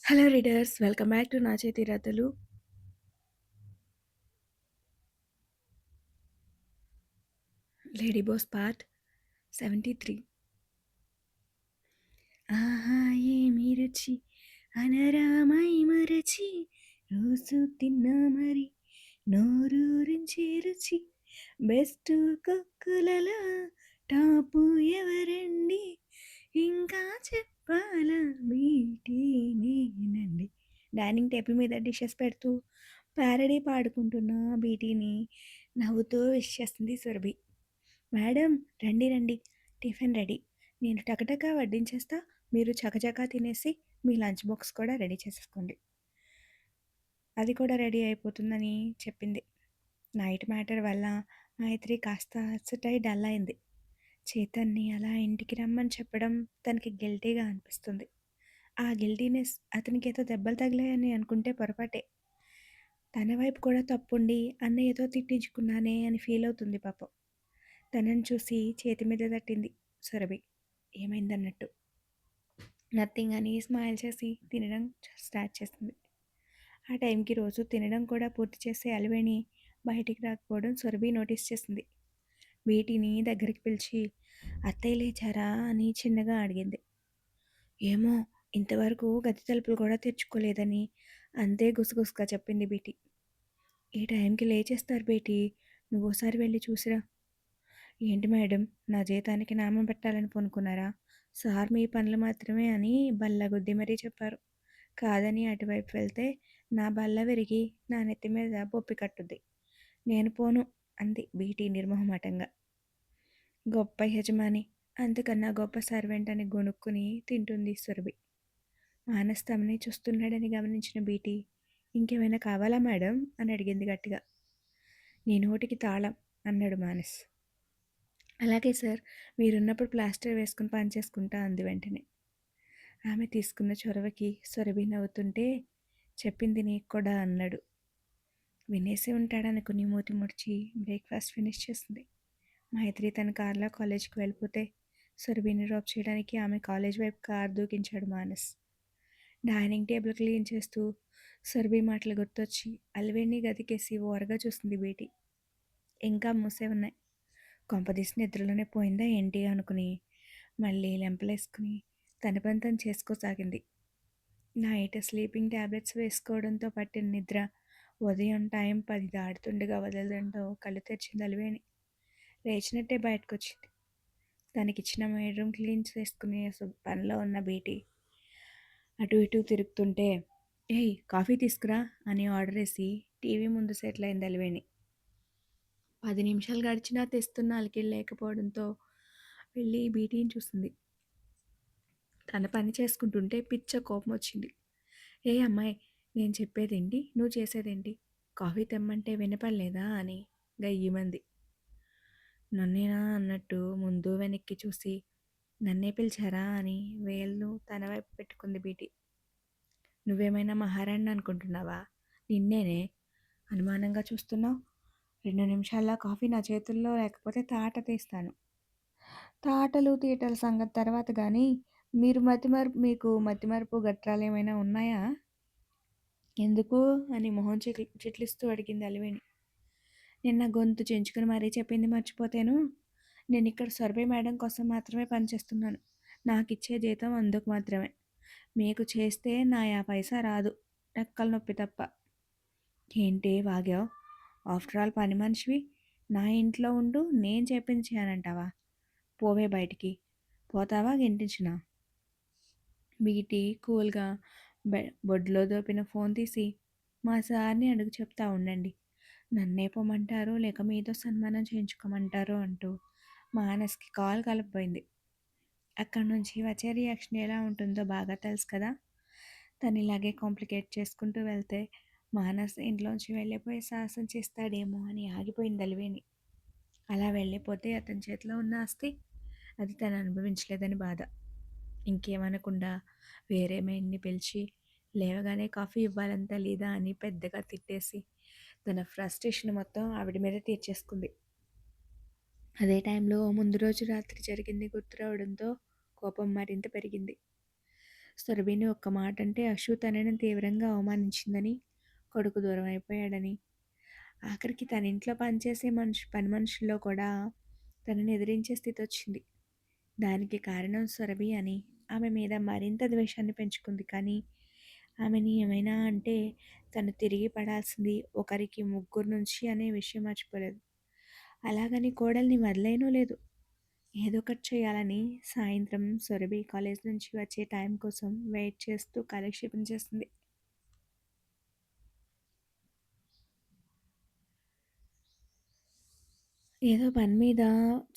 Hello readers, welcome back to నా చేతి రాతలు. Lady boss part 73. ఆహా ఏమి రుచి అనరామై మరచి రోజు తిన్నా మరి నోరూరించి రుచి బెస్ట్ కుక్కులలో టాపు ఎవరండి ఇంకా చెప్పాలా బీటీ నేనండి. డైనింగ్ టేబుల్ మీద డిషెస్ పెడుతూ ప్యారడీ పాడుకుంటున్న బీటీని నవ్వుతూ విష్ చేస్తుంది సురభి. మేడం, రండి రండి, టిఫిన్ రెడీ. నేను టకటకా వడ్డించేస్తా, మీరు చకచకా తినేసి మీ లంచ్ బాక్స్ కూడా రెడీ చేసేసుకోండి. అది కూడా రెడీ అయిపోతుందని చెప్పింది. నైట్ మ్యాటర్ వల్ల మైత్రి కాస్త అలసటై డల్ అయింది. చేతన్ని అలా ఇంటికి రమ్మని చెప్పడం తనకి గిల్టీగా అనిపిస్తుంది. ఆ గిల్టీనెస్ అతనికి ఏదో దెబ్బలు తగిలాయని అనుకుంటే పొరపాటే. తన వైపు కూడా తప్పుండి అన్నయ్యతో తిట్టించుకున్నానే అని ఫీల్ అవుతుంది పాపం. తనని చూసి చేతి మీద తట్టింది సురభి, ఏమైందన్నట్టు. నథింగ్ అని స్మైల్ చేసి తినడం స్టార్ట్ చేసింది. ఆ టైంకి రోజు తినడం కూడా పూర్తి చేసే అలివేణి బయటికి రాకపోవడం సురభి నోటీస్ చేసింది. వీటిని దగ్గరికి పిలిచి అత్తయ్య లేచారా అని చిన్నగా అడిగింది. ఏమో, ఇంతవరకు గది తలుపులు కూడా తెరుచుకోలేదని అంతే గుసగుసగా చెప్పింది బీటి. ఈ టైంకి లేచేస్తారు బేటీ, నువ్వోసారి వెళ్ళి చూసిరా. ఏంటి మేడం, నా జీతానికి నామం పెట్టాలని పూనుకున్నారా? సార్ మీ పనులు మాత్రమే అని బల్లగుద్ది మరీ చెప్పారు. కాదని అటువైపు వెళ్తే నా బల్ల విరిగి నా నెత్తి మీద బొప్పి కట్టుద్ది. నేను పోను, అంది బీటీ నిర్మోహమాటంగా. గొప్ప యజమాని, అంతకన్నా గొప్ప సర్వెంట్ అని గొనుక్కుని తింటుంది సురభి. మానస్ తమని చూస్తున్నాడని గమనించిన బీటీ, ఇంకేమైనా కావాలా మేడం అని అడిగింది గట్టిగా. నీ నోటికి తాళం, అన్నాడు మానస్. అలాగే సార్, మీరున్నప్పుడు ప్లాస్టర్ వేసుకుని పని చేసుకుంటా అంది వెంటనే. ఆమె తీసుకున్న చొరవకి సురభి నవ్వుతుంటే చెప్పింది నీకు కూడా అన్నాడు. వినేసి ఉంటాడనుకుని మూతి ముడిచి బ్రేక్ఫాస్ట్ ఫినిష్ చేసింది. మైత్రి తన కార్లో కాలేజ్కి వెళ్ళిపోతే సురభిని డ్రాప్ చేయడానికి ఆమె కాలేజ్ వైపు కార్ దూకించాడు మానస్. డైనింగ్ టేబుల్ క్లీన్ చేస్తూ సురభి మాటలు గుర్తొచ్చి అలివేణి గదికేసి ఓరగా చూసింది బేటి. ఇంకా మూసే ఉన్నాయి. కొంపదీసి నిద్రలోనే పోయిందా ఏంటి అనుకుని మళ్ళీ లెంపలేసుకుని తన పని తను చేసుకోసాగింది. నైట్ స్లీపింగ్ ట్యాబ్లెట్స్ వేసుకోవడంతో పట్టిన నిద్ర ఉదయం టైం 10 దాటుతుండగా వదలడంతో కళ్ళు తెరిచింది అలివేణి. లేచినట్టే బయటకొచ్చింది. తనకిచ్చిన బెడ్రూమ్ క్లీన్ చేసుకునే పనిలో ఉన్న బీటీ అటు ఇటు తిరుగుతుంటే, ఏయ్ కాఫీ తీసుకురా అని ఆర్డర్ వేసి టీవీ ముందు సెటిల్ అయింది అలివేణి. 10 నిమిషాలు గడిచినా తెస్తున్న అలికిడి లేకపోవడంతో వెళ్ళి బీటీని చూసింది. తన పని చేసుకుంటుంటే పిచ్చ కోపం వచ్చింది. ఏ అమ్మాయి, నేను చెప్పేదేంటి, నువ్వు చేసేదేంటి? కాఫీ తెమ్మంటే వినపడలేదా అని గయ్యమంది. నన్నేనా అన్నట్టు ముందు వెనక్కి చూసి నన్నే పిలిచారా అని వేళ్ళు తన వైపు పెట్టుకుంది బీటి. నువ్వేమైనా మహారాణి అనుకుంటున్నావా? నిన్నేనే అనుమానంగా చూస్తున్నావు. 2 నిమిషాల్లో కాఫీ నా చేతుల్లో లేకపోతే తాట తీస్తాను. తాటలు తీటల సంగతి తర్వాత కానీ మీకు మతిమరుపు గట్రాలు ఏమైనా ఉన్నాయా? ఎందుకు అని మొహం చిట్లిస్తూ అడిగింది అలివేణి. నిన్న గొంతు చెంచుకుని మరీ చెప్పింది మర్చిపోతేను. నేను ఇక్కడ సొరభి మేడం కోసం మాత్రమే పనిచేస్తున్నాను. నాకు ఇచ్చే జీతం అందుకు మాత్రమే. మీకు చేస్తే నా పైసా రాదు, రెక్కల నొప్పి తప్ప. ఏంటి వాగావు? ఆఫ్టర్ ఆల్ పని మనిషివి, నా ఇంట్లో ఉండు నేను చెప్పింది చేయనంటావా? పోవే బయటికి. పోతావా గెంటించినా? బీటీ కూల్గా బొడ్లో దోపిన ఫోన్ తీసి మా సార్ని అడుగు చెప్తా ఉండండి, నన్నే పోమంటారో లేక మీతో సన్మానం చేయించుకోమంటారో అంటూ మానస్కి కాల్ కలపబోయింది. అక్కడి నుంచి వచ్చే రియాక్షన్ ఎలా ఉంటుందో బాగా తెలుసు కదా. తను ఇలాగే కాంప్లికేట్ చేసుకుంటూ వెళ్తే మానస్ ఇంట్లోంచి వెళ్ళిపోయి సాహసం చేస్తాడేమో అని ఆగిపోయింది అలివేణి. అలా వెళ్ళిపోతే అతని చేతిలో ఉన్న ఆస్తి అది తను అనుభవించలేదని బాధ. ఇంకేమనకుండా వేరే మెయిన్ని పిలిచి లేవగానే కాఫీ ఇవ్వాలంతా లేదా అని పెద్దగా తిట్టేసి తన ఫ్రస్ట్రేషన్ మొత్తం ఆవిడ మీద తీర్చేసుకుంది. అదే టైంలో ముందు రోజు రాత్రి జరిగింది గుర్తు రావడంతో కోపం మరింత పెరిగింది. సురభిని ఒక్క మాటంటే అశు తనని తీవ్రంగా అవమానించిందని, కొడుకు దూరం అయిపోయాడని, ఆఖరికి తన ఇంట్లో పనిచేసే పని మనుషుల్లో కూడా తనని ఎదిరించే స్థితి వచ్చింది. దానికి కారణం సురభి అని ఆమె మీద మరింత ద్వేషాన్ని పెంచుకుంది. కానీ ఆమెని ఏమైనా అంటే తను తిరిగి పడాల్సింది ఒకరికి ముగ్గురు నుంచి అనే విషయం మర్చిపోలేదు. అలాగని కోడల్ని వదిలేనూ లేదు. ఏదో ఒకటి చేయాలని సాయంత్రం సురభి కాలేజ్ నుంచి వచ్చే టైం కోసం వెయిట్ చేస్తూ కాలక్షేపం చేస్తుంది. ఏదో పని మీద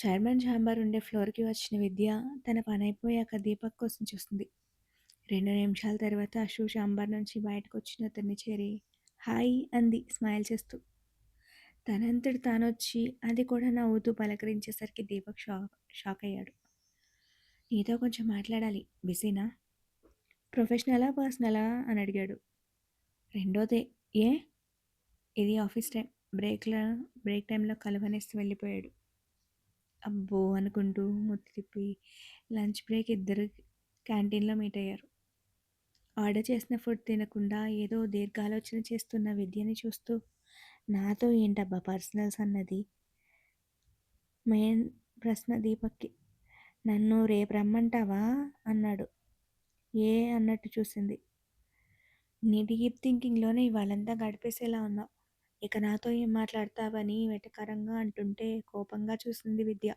చైర్మన్ ఛాంబర్ ఉండే ఫ్లోర్కి వచ్చిన విద్య తన పని అయిపోయాక దీపక్ కోసం చూస్తుంది. 2 నిమిషాల తర్వాత అశు ఛాంబర్ నుంచి బయటకు వచ్చిన అతన్ని చేరి హాయ్ అంది స్మైల్ చేస్తూ. తనంతటి తానొచ్చి అది కూడా నవ్వుతూ పలకరించేసరికి దీపక్ షాక్ అయ్యాడు. నీతో కొంచెం మాట్లాడాలి, బిజీనా? ప్రొఫెషనలా పర్సనలా అని అడిగాడు. రెండోదే. ఏ? ఇది ఆఫీస్ టైం. బ్రేక్ టైంలో కలవనేసి వెళ్ళిపోయాడు. అబ్బో అనుకుంటూ ముత్తి తిప్పి లంచ్ బ్రేక్ ఇద్దరు క్యాంటీన్లో మీట్ అయ్యారు. ఆర్డర్ చేసిన ఫుడ్ తినకుండా ఏదో దీర్ఘాలోచన చేస్తున్న విద్యని చూస్తూ నాతో ఏంటబ్బా పర్సనల్స్ అన్నది మెయిన్ ప్రశ్న దీపక్కి. నన్ను రేపు రమ్మంటావా అన్నాడు. ఏ అన్నట్టు చూసింది. నీ డీప్ థింకింగ్లోనే ఇవాళంతా గడిపేసేలా ఉన్నావు. ఇక నాతో ఏం మాట్లాడతావని వెటకారంగా అంటుంటే కోపంగా చూసింది విద్య.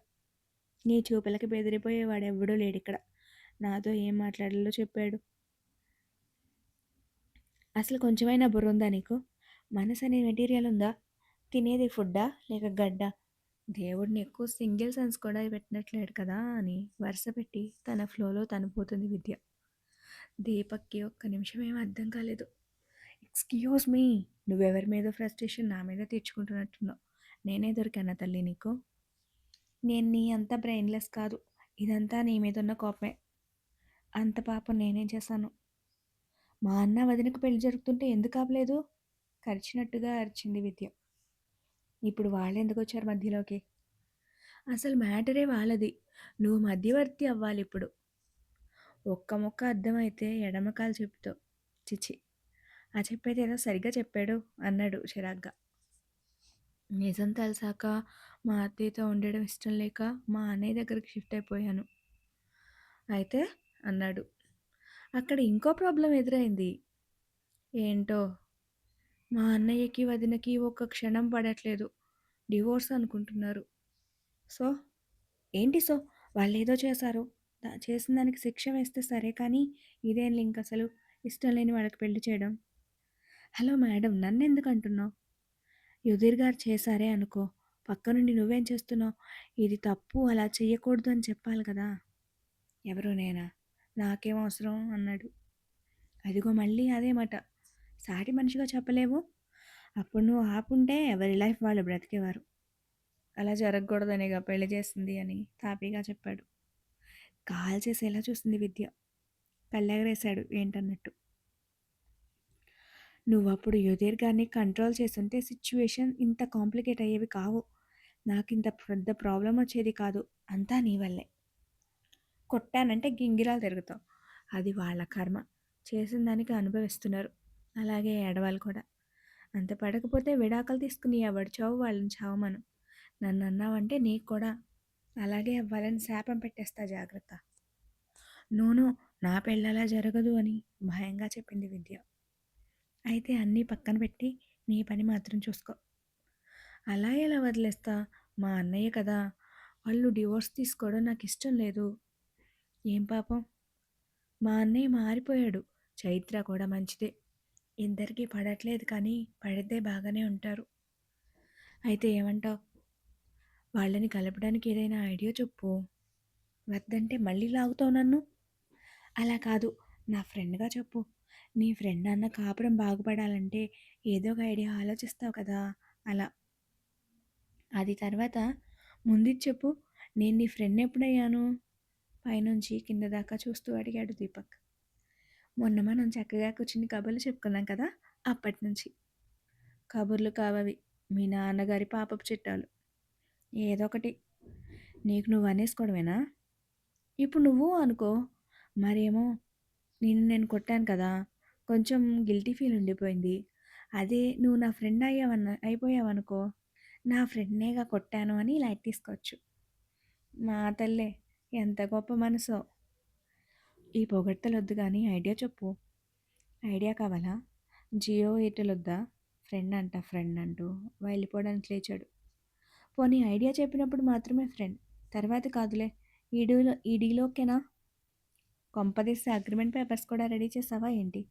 నీ చూపులకి బెదిరిపోయేవాడెవ్వడూ లేడిక్కడ. నాతో ఏం మాట్లాడాలో చెప్పాడు. అసలు కొంచెమైనా బుర్ర ఉందా నీకు? మనసు అనే మెటీరియల్ ఉందా? తినేది ఫుడ్డా లేక గడ్డా? దేవుడిని ఎక్కువ సింగిల్ సెన్స్ కూడా పెట్టినట్లేడు కదా అని వరుస పెట్టి తన ఫ్లోలో తను పోతుంది విద్య. దీపక్కి ఒక్క నిమిషం ఏం అర్థం కాలేదు. ఎక్స్క్యూజ్ మీ, నువ్వెవరి మీద ఫ్రస్ట్రేషన్ నా మీద తీర్చుకుంటున్నట్టున్నావు. నేనే దొరికానా తల్లి నీకు? నేను నీ అంత బ్రెయిన్లెస్ కాదు. ఇదంతా నీ మీద ఉన్న కోపమే. అంత పాపం నేనేం చేశాను? మా అన్న వదినకు పెళ్లి జరుగుతుంటే ఎందుకు ఆపలేదు? కరిచినట్టుగా అరిచింది విద్య. ఇప్పుడు వాళ్ళెందుకు వచ్చారు మధ్యలోకి? అసలు మ్యాటరే వాళ్ళది. నువ్వు మధ్యవర్తి అవ్వాలి ఇప్పుడు. ఒక్క ముక్క అర్థమైతే ఎడమకాలు చెప్పుతావు. చిచి, ఆ చెప్పేది ఏదో సరిగ్గా చెప్పాడు అన్నాడు చిరాగ్గా. నిజం తెలిసాక మా అత్తయ్యతో ఉండడం ఇష్టం లేక మా అన్నయ్య దగ్గరికి షిఫ్ట్ అయిపోయాను. అయితే అన్నాడు. అక్కడ ఇంకో ప్రాబ్లం ఎదురైంది. ఏంటో? మా అన్నయ్యకి వదినకి ఒక్క క్షణం పడట్లేదు. డివోర్స్ అనుకుంటున్నారు. సో ఏంటి సో? వాళ్ళేదో చేశారు. చేసిన దానికి శిక్ష వేస్తే సరే కానీ ఇదేం లింక్ అసలు? ఇష్టం లేని వాళ్ళకి పెళ్లి చేయడం. హలో మేడం, నన్నెందుకు అంటున్నావు? యుధిర్ గారు చేశారే అనుకో, పక్క నుండి నువ్వేం చేస్తున్నావు? ఇది తప్పు, అలా చెయ్యకూడదు అని చెప్పాలి కదా. ఎవరు నేనా? నాకేం అవసరం అన్నాడు. అదిగో మళ్ళీ అదే మాట. సాటి మనిషిగా చెప్పలేవు. అప్పుడు నువ్వు ఆపుంటే ఎవరి లైఫ్ వాళ్ళు బ్రతికేవారు. అలా జరగకూడదనేగా పెళ్లి చేసింది అని తాపీగా చెప్పాడు. కాల్ చేసేలా చూసింది విద్య. కళ్ళెగరేశాడు ఏంటన్నట్టు. నువ్వు అప్పుడు యుధిర్ గారిని కంట్రోల్ చేస్తుంటే సిచ్యువేషన్ ఇంత కాంప్లికేట్ అయ్యేవి కావు. నాకు ఇంత పెద్ద ప్రాబ్లం వచ్చేది కాదు. అంతా నీ వల్లే. కొట్టానంటే గింగిరాలు తిరుగుతావు. అది వాళ్ళ కర్మ. చేసిన దానికి అనుభవిస్తున్నారు. అలాగే ఏడవాళ్ళు కూడా. అంత పడకపోతే విడాకులు తీసుకుని ఎవడి చావు వాళ్ళని చావమను. నన్ను అన్నావంటే నీకు కూడా అలాగే అవ్వాలని శాపం పెట్టేస్తా, జాగ్రత్త. నూనో, నా పెళ్ళలా జరగదు అని భయంగా చెప్పింది విద్య. అయితే అన్నీ పక్కన పెట్టి నీ పని మాత్రం చూసుకో. అలా ఎలా వదిలేస్తా? మా అన్నయ్య కదా, వాళ్ళు డివోర్స్ తీసుకోవడం నాకు ఇష్టం లేదు. ఏం పాపం? మా అన్నయ్య మారిపోయాడు. చైత్ర కూడా మంచిదే. ఇద్దరికీ పడట్లేదు కానీ పడితే బాగానే ఉంటారు. అయితే ఏమంటావు? వాళ్ళని కలపడానికి ఏదైనా ఐడియా చెప్పు. వద్దంటే మళ్ళీ లాగుతావు నన్ను. అలా కాదు, నా ఫ్రెండ్గా చెప్పు. నీ ఫ్రెండ్ అన్న కాపురం బాగుపడాలంటే ఏదో ఒక ఐడియా ఆలోచిస్తావు కదా, అలా. అది తర్వాత ముందు చెప్పు. నేను నీ ఫ్రెండ్ ఎప్పుడయ్యాను? పైనుంచి కింద దాకా చూస్తూ అడిగాడు దీపక్. మొన్న మనం చక్కగా కూర్చుని కబుర్లు చెప్పుకున్నాం కదా, అప్పటి నుంచి. కబుర్లు కావవి, మీ నాన్నగారి పాపపు చిట్టాలు. ఏదో ఒకటి. నీకు నువ్వు అనేసుకోవడమేనా? ఇప్పుడు నువ్వు అనుకో. మరేమో నేను కొట్టాను కదా! కొంచెం గిల్టీ ఫీల్ ఉండిపోయింది. అదే నువ్వు నా ఫ్రెండ్ అయిపోయావనుకో, నా ఫ్రెండ్‌నేగా కొట్టాను అని లైట్ తీసుకోవచ్చు. మా తల్లే ఎంత గొప్ప మనసో! ఈ పొగడ్తలొద్దు గానీ ఐడియా చెప్పు. ఐడియా కావాలా? జియో, ఎయిర్టెల్ వద్దా? ఫ్రెండ్ అంట ఫ్రెండ్ అంటూ వెళ్ళిపోవడానికి లేచాడు. పోనీ ఐడియా చెప్పినప్పుడు మాత్రమే ఫ్రెండ్. తర్వాత కాదులే. ఈ డీలోకేనా? కొంపదీసి అగ్రిమెంట్ పేపర్స్ కూడా రెడీ చేసావా ఏంటి?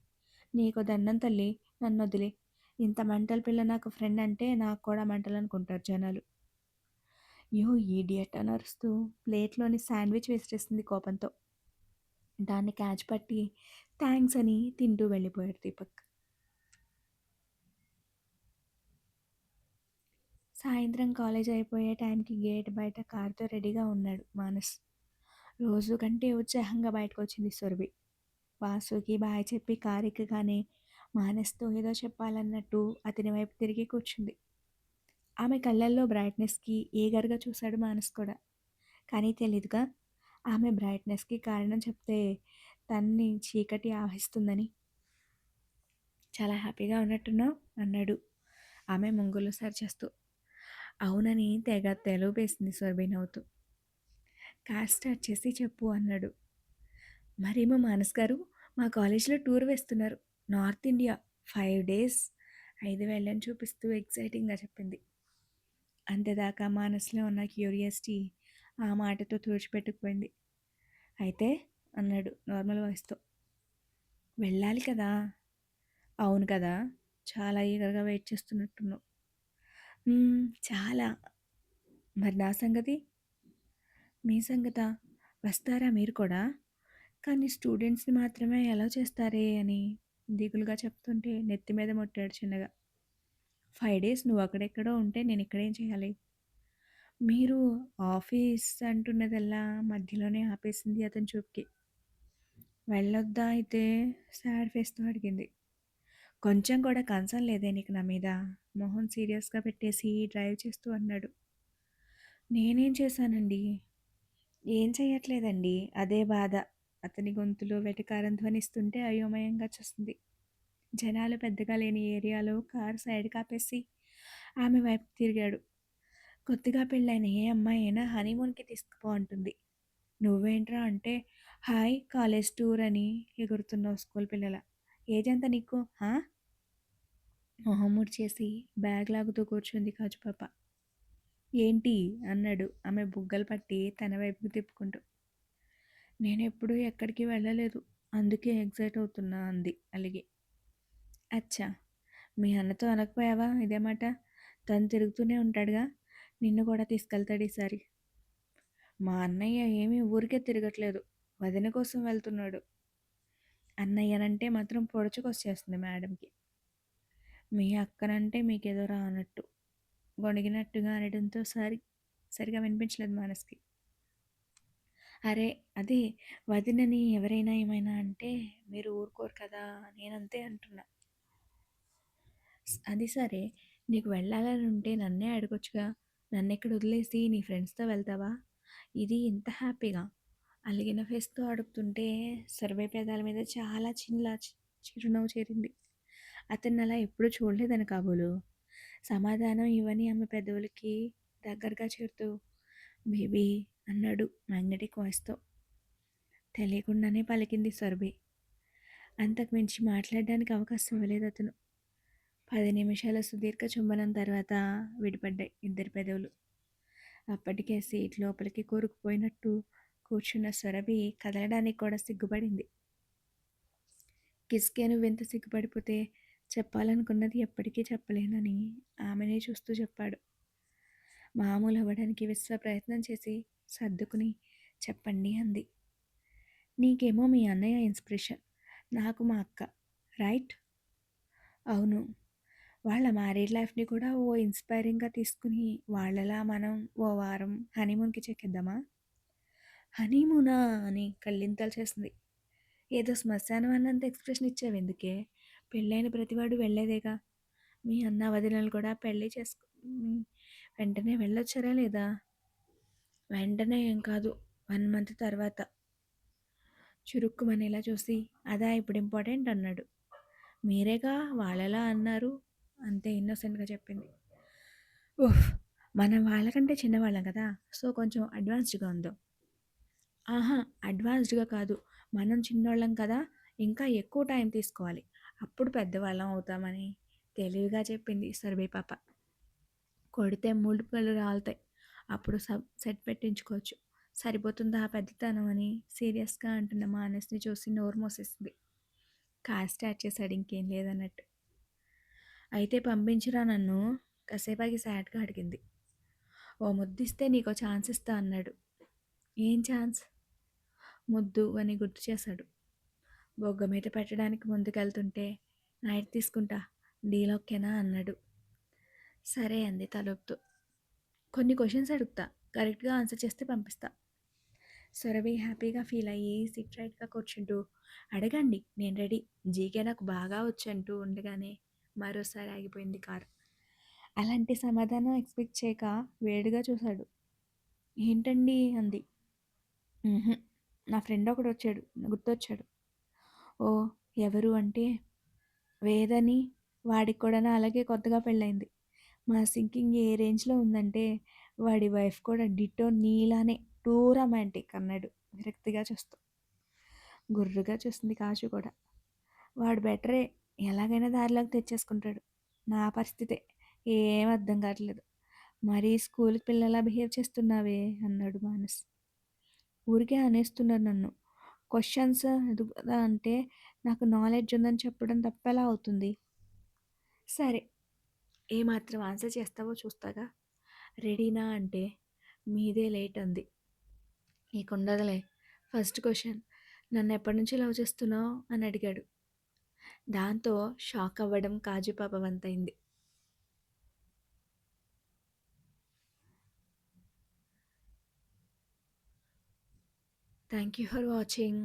నీకో దండం తల్లి, నన్నొదిలే. ఇంత మెంటల్ పిల్ల నాకు ఫ్రెండ్ అంటే నాకు కూడా మెంటల్ అనుకుంటారు జనాలు. యూ ఈడియట్ అని అరుస్తూ ప్లేట్లోని శాండ్విచ్ విసిరేసింది కోపంతో. దాన్ని క్యాచ్ పట్టి థ్యాంక్స్ అని తింటూ వెళ్ళిపోయాడు దీపక్. సాయంత్రం కాలేజ్ అయిపోయే టైంకి గేట్ బయట కారుతో రెడీగా ఉన్నాడు మానస్. రోజు కంటే ఉత్సాహంగా బయటకు వచ్చింది సురభి. వాసుకి బాయ్ చెప్పి కారు ఎక్కగానే మానస్తో ఏదో చెప్పాలన్నట్టు అతని వైపు తిరిగి కూర్చుంది. ఆమె కళ్ళల్లో బ్రైట్నెస్కి ఈగర్గా చూశాడు మానస్ కూడా. కానీ తెలీదుగా ఆమె బ్రైట్నెస్కి కారణం చెప్తే తన్ని చీకటి ఆవహిస్తుందని. చాలా హ్యాపీగా ఉన్నట్టున్నావు అన్నాడు ఆమె ముంగులు సరిచేస్తూ. అవునని తెగ తెలుపేసింది సురభి నవ్వుతూ. కార్ స్టార్ట్ చేసి చెప్పు అన్నాడు. మరేమో మానస్ గారు మా కాలేజీలో టూర్ వేస్తున్నారు. North India 5 days. 5,000 చూపిస్తూ ఎక్సైటింగ్గా చెప్పింది. అంతేదాకా మానస్లో ఉన్న క్యూరియాసిటీ ఆ మాటతో తుడిచిపెట్టుకుపోయింది. అయితే అన్నాడు నార్మల్ వాయిస్తో. వెళ్ళాలి కదా. అవును కదా. చాలా ఈగర్గా వెయిట్ చేస్తున్నట్టున్నావు. చాలా. మరి నా సంగతి? మీ సంగతా? వస్తారా మీరు కూడా? కానీ స్టూడెంట్స్ని మాత్రమే ఎలా చేస్తారే అని దిగులుగా చెప్తుంటే నెత్తి మీద మొట్టాడు చిన్నగా. 5 days నువ్వు అక్కడెక్కడో ఉంటే నేను ఇక్కడేం చేయాలి? మీరు ఆఫీస్ అంటున్నదల్లా మధ్యలోనే ఆపేసింది అతని చూపుకి. వెళ్ళొద్దా అయితే? సాడ్ ఫేస్తో అడిగింది. కొంచెం కూడా కన్సర్న్ లేదే నీకు నా మీద? మొహం సీరియస్గా పెట్టేసి డ్రైవ్ చేస్తూ అన్నాడు. నేనేం చేశానండి? ఏం చెయ్యట్లేదండి. అదే బాధ. అతని గొంతులో వెటకారం ధ్వనిస్తుంటే అయోమయంగా చూస్తుంది. జనాలు పెద్దగా లేని ఏరియాలో కారు సైడ్ కాపేసి ఆమె వైపు తిరిగాడు. కొత్తగా పెళ్ళైన ఏ అమ్మాయి అయినా హనీమూన్కి తీసుకుపో అంటుంది. నువ్వేంట్రా అంటే హాయ్ కాలేజ్ టూర్ అని ఎగురుతున్నావు స్కూల్ పిల్లల. ఏజ్ ఎంత నీకు? మొహం ముడిచేసి బ్యాగ్ లాగుతూ కూర్చుంది కాజుపాప. ఏంటి అన్నాడు ఆమె బుగ్గలు పట్టి తన వైపుకు తిప్పుకుంటూ. నేనెప్పుడూ ఎక్కడికి వెళ్ళలేదు. అందుకే ఎగ్జైట్ అవుతున్నా అంది అలిగి. అచ్చా! మీ అన్నతో అనకపోయావా ఇదే మాట? తను తిరుగుతూనే ఉంటాడుగా. నిన్ను కూడా తీసుకెళ్తాడు ఈసారి. మా అన్నయ్య ఏమీ ఊరికే తిరగట్లేదు. వదిన కోసం వెళ్తున్నాడు. అన్నయ్యనంటే మాత్రం పొడుచుకొచ్చేస్తుంది మేడంకి. మీ అక్కనంటే మీకేదో రానట్టు గొణిగినట్టుగా అనడంతో సరిగా వినిపించలేదు మానస్కి. అరే అదే వదినని ఎవరైనా ఏమైనా అంటే మీరు ఊరుకోరు కదా, నేనంతే అంటున్నా. అది సరే, నీకు వెళ్ళాలని ఉంటే నన్నే అడగొచ్చుగా. నన్నెక్కడ వదిలేసి నీ ఫ్రెండ్స్తో వెళ్తావా? ఇది ఇంత హ్యాపీగా అలిగిన ఫేస్తో అడుగుతుంటే సర్వే పేదాల మీద చాలా చిరునవ్వు చేరింది. అతన్ని అలా ఎప్పుడూ చూడలేదని కాబోలు. సమాధానం ఇవ్వని ఆమె పెదవులకి దగ్గరగా చేరుతూ బేబీ అన్నాడు మ్యాగ్నెటిక్ వాయిస్తో. తెలియకుండానే పలికింది సొరబి. అంతకు మించి మాట్లాడడానికి అవకాశం ఇవ్వలేదు అతను. 10 నిమిషాల సుదీర్ఘ చుంబనం తర్వాత విడిపడ్డాయి ఇద్దరి పెదవులు. అప్పటికే సీట్ లోపలికి కూరుకుపోయినట్టు కూర్చున్న సొరబి కదలడానికి కూడా సిగ్గుపడింది. కిస్కే నువ్వెంత సిగ్గుపడిపోతే చెప్పాలనుకున్నది ఎప్పటికీ చెప్పలేనని ఆమెనే చూస్తూ చెప్పాడు. మామూలు అవ్వడానికి విశ్వ ప్రయత్నం చేసి సర్దుకుని చెప్పండి అంది. నీకేమో మీ అన్నయ్య ఇన్స్పిరేషన్, నాకు మా అక్క, రైట్? అవును. వాళ్ళ మ్యారీడ్ లైఫ్ని కూడా ఓ ఇన్స్పైరింగ్గా తీసుకుని వాళ్ళలా మనం ఓ వారం హనీమూన్కి చెక్కిద్దామా? హనీమూనా అని కళ్ళింతలు చేసింది. ఏదో శ్మశానం అన్నంత ఎక్స్ప్రెషన్ ఇచ్చావెందుకే? పెళ్ళైన ప్రతివాడు వెళ్ళేదేగా. మీ అన్న వదినలు కూడా పెళ్ళి చేసుకుని వెంటనే వెళ్ళొచ్చారా లేదా? వెంటనే ఏం కాదు, 1 month తర్వాత. చురుక్కుమనేలా చూసి, అదా ఇప్పుడు ఇంపార్టెంట్ అన్నాడు. మీరేగా వాళ్ళలా అన్నారు. అంతే ఇన్నోసెంట్‌గా చెప్పింది. ఉఫ్! మనం వాళ్ళకంటే చిన్నవాళ్ళం కదా! సో, కొంచెం అడ్వాన్స్డ్‌గా ఉందాం. ఆహా! అడ్వాన్స్డ్‌గా కాదు. మనం చిన్నోళ్ళం కదా! ఇంకా ఎక్కువ టైం తీసుకోవాలి. అప్పుడు పెద్దవాళ్ళం అవుతామని తెలివిగా చెప్పింది సురభి పాప. కొడితే ములుకలు రాలుతాయి. అప్పుడు సెట్ పెట్టించుకోవచ్చు. సరిపోతుందా ఆ పెద్దతనం అని సీరియస్‌గా అంటున్న మానస్‌ని చూసి నోరు మూసేసింది. కార్ స్టార్ట్ చేశాడు ఇంకేం లేదన్నట్టు. అయితే పంపించురా నన్ను కాసేపాగి సాడ్‌గా అడిగింది. ఓ ముద్దిస్తే నీకో ఛాన్స్ ఇస్తా అన్నాడు. ఏం ఛాన్స్? ముద్దు అని గుర్తు చేశాడు. బొగ్గ మీద పెట్టడానికి ముందుకెళ్తుంటే నైట్ తీసుకుంటా డీల్ ఓకేనా అన్నాడు. సరే అంది తలూపుతూ. కొన్ని క్వశ్చన్స్ అడుగుతా కరెక్ట్గా ఆన్సర్ చేస్తే పంపిస్తా. సురభి హ్యాపీగా ఫీల్ అయ్యి సిట్ రైట్గా కూర్చుంటూ అడగండి నేను రెడీ జీకే నాకు బాగా వచ్చు అంటూ ఉండగానే మరోసారి ఆగిపోయింది కారు. అలాంటి సమాధానం ఎక్స్పెక్ట్ చేయక వేడిగా చూశాడు. ఏంటండి అంది. "ఉహుం, నా ఫ్రెండ్ ఒకడు వచ్చాడు గుర్తొచ్చాడు. ఓ ఎవరు అంటే వేదని వాడికి కూడా అలాగే కొత్తగా పెళ్ళైంది. మా సింకింగ్ ఏ రేంజ్లో ఉందంటే వాడి వైఫ్ కూడా డిటో నీలానే టూ రొమాంటిక్ అన్నాడు విరక్తిగా చూస్తూ. గుర్రుగా చూస్తుంది కాశు కూడా. వాడు బెటరే ఎలాగైనా దారిలోకి తెచ్చేసుకుంటాడు. నా పరిస్థితే ఏం అర్థం కావట్లేదు. మరీ స్కూల్ పిల్లలా బిహేవ్ చేస్తున్నావే అన్నాడు మానస్. ఊరికే అనేస్తున్నారు నన్ను. క్వశ్చన్స్ ఎదుగుదా అంటే నాకు నాలెడ్జ్ ఉందని చెప్పడం తప్పెలా అవుతుంది? సరే ఏమాత్రం ఆన్సర్ చేస్తావో చూస్తాగా. రెడీనా అంటే మీదే లేట్ అంది. నీకుండదులే. ఫస్ట్ క్వశ్చన్ నన్ను ఎప్పటి నుంచి లవ్ చేస్తున్నావు అని అడిగాడు. దాంతో షాక్ అవ్వడం కాజు పాప వంతైంది. Thank you for watching.